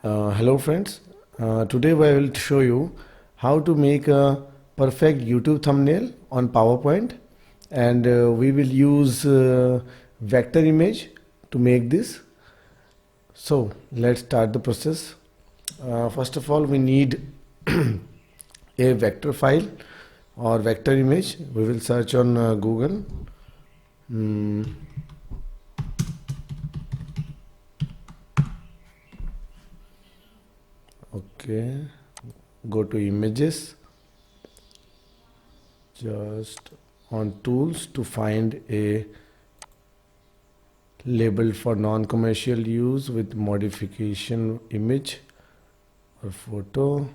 Hello friends, today I will show you how to make a perfect YouTube thumbnail on PowerPoint, and we will use vector image to make this. So let's start the process. First of all, we need a vector file or vector image. We will search on Google. Mm, okay, go to images, just on tools to find a labeled for non-commercial use with modification image or photo,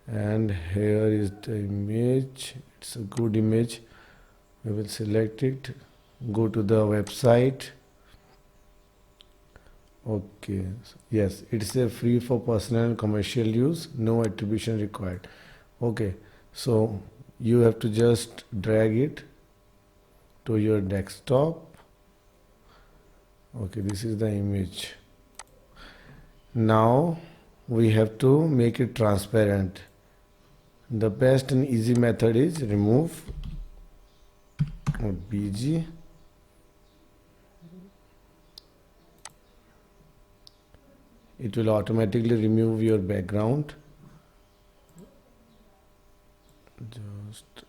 and here is the image. It's a good image. We will select it, go to the website. Okay, yes, it's a free for personal and commercial use, no attribution required. Okay, so you have to just drag it to your desktop. Okay, this is the image. Now we have to make it transparent. The best and easy method is remove BG. It will automatically remove your background. Just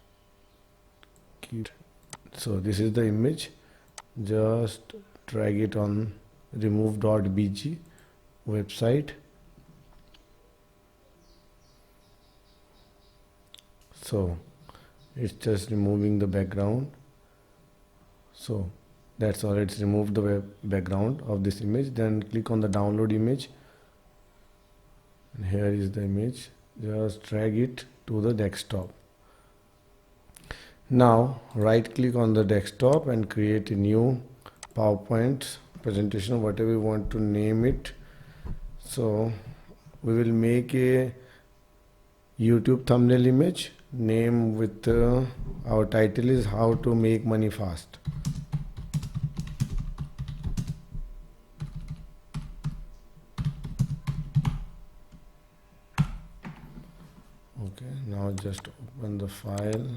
keep. So this is the image. Just drag it on remove.bg website. So it's just removing the background. So that's all, it's removed the background of this image. Then click on the download image, and here is the image. Just drag it to the desktop. Now right click on the desktop and create a new PowerPoint presentation, whatever you want to name it. So we will make a YouTube thumbnail image, name with our title is how to make money fast. Okay, now just open the file.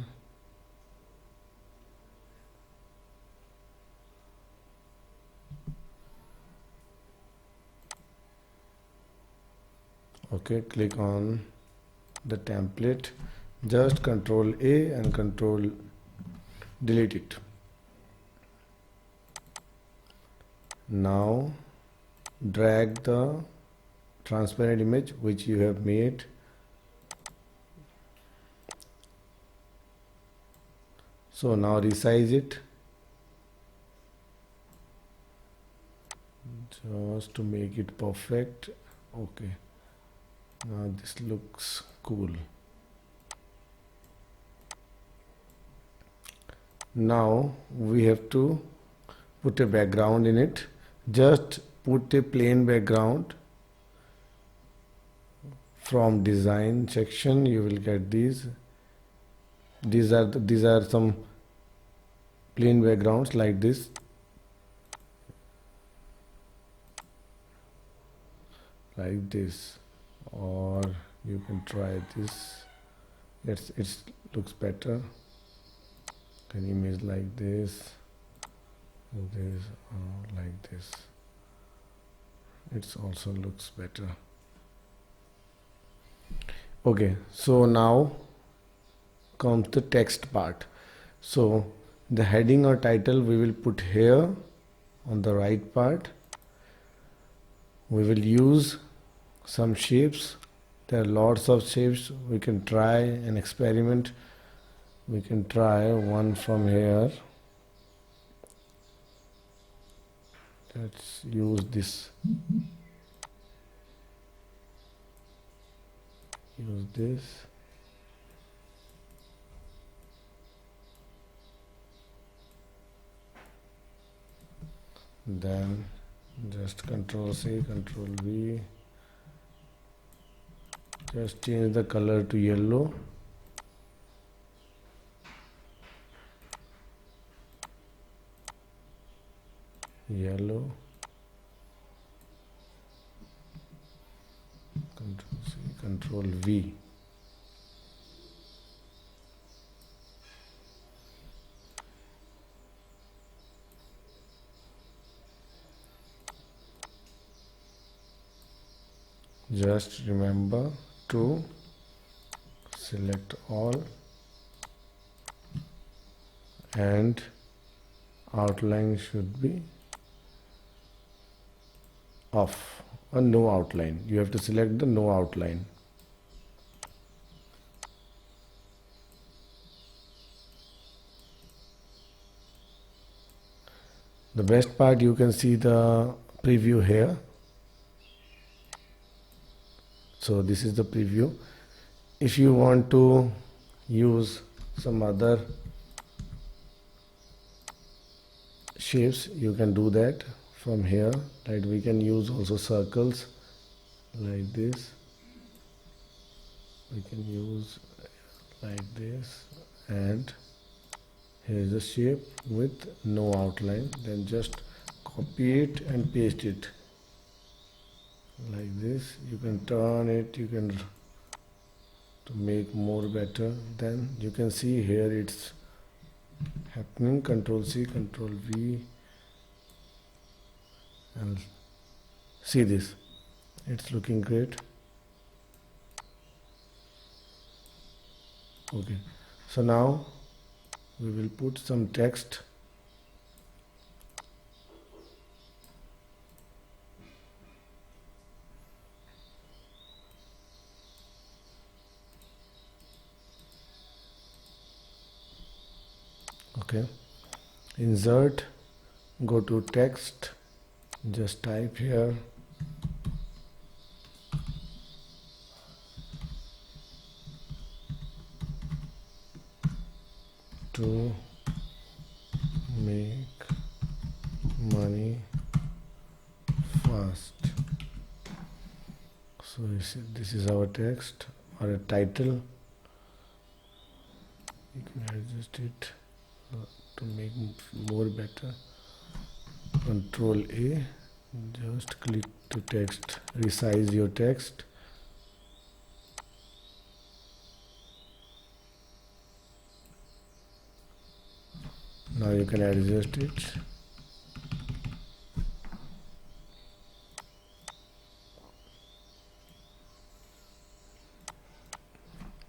Okay, click on the template, just Control A and Control delete it. Now drag the transparent image which you have made. So now resize it just to make it perfect. Okay, now this looks cool. Now we have to put a background in it. Just put a plain background from design section. You will get these. These are some plain backgrounds like this. Like this, or you can try this. It looks better. An image like this, and this, like this. It also looks better. Okay, so now comes the text part. So the heading or title we will put here on the right part. We will use some shapes. There are lots of shapes. We can try and experiment. We can try one from here. Let's use this. Use this. Then just Control C, Control V. Just change the color to yellow. Yellow. Control V. Just remember to select all and outline should be off or no outline. You have to select the no outline. The best part, you can see the preview here. So this is the preview. If you want to use some other shapes, you can do that from here. Like we can use also circles like this. We can use like this, and here is a shape with no outline. Then just copy it and paste it like this. You can turn it, you can to make more better. Then you can see here it's happening. Control C, Control V, and see this, it's looking great. Okay, so now we will put some text. Okay, insert, go to text, just type here to make money fast. So this is our text or a title. You can adjust it to make more better. Control A, just click to text, resize your text. Now you can adjust it.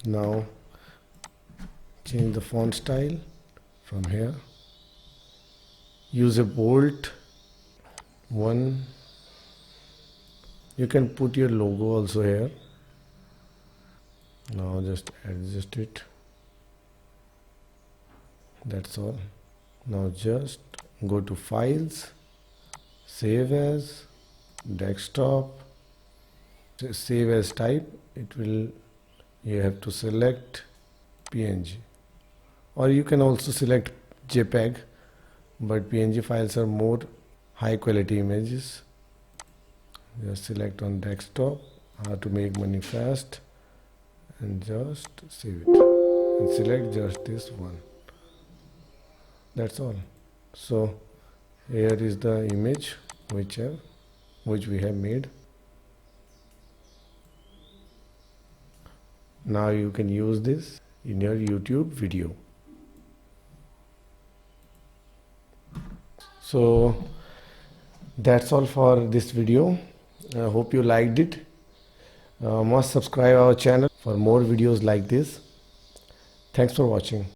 Now change the font style from here. Use a bold one. You can put your logo also here. Now just adjust it. That's all. Now just go to files, save as, desktop, save as type. It will, you have to select PNG, or you can also select JPEG, but PNG files are more high quality images. Just select on desktop, how to make money fast, and just save it and select just this one. That's all. So here is the image which we have made. Now you can use this in your YouTube video. So that's all for this video. I hope you liked it. Must subscribe our channel for more videos like this. Thanks for watching.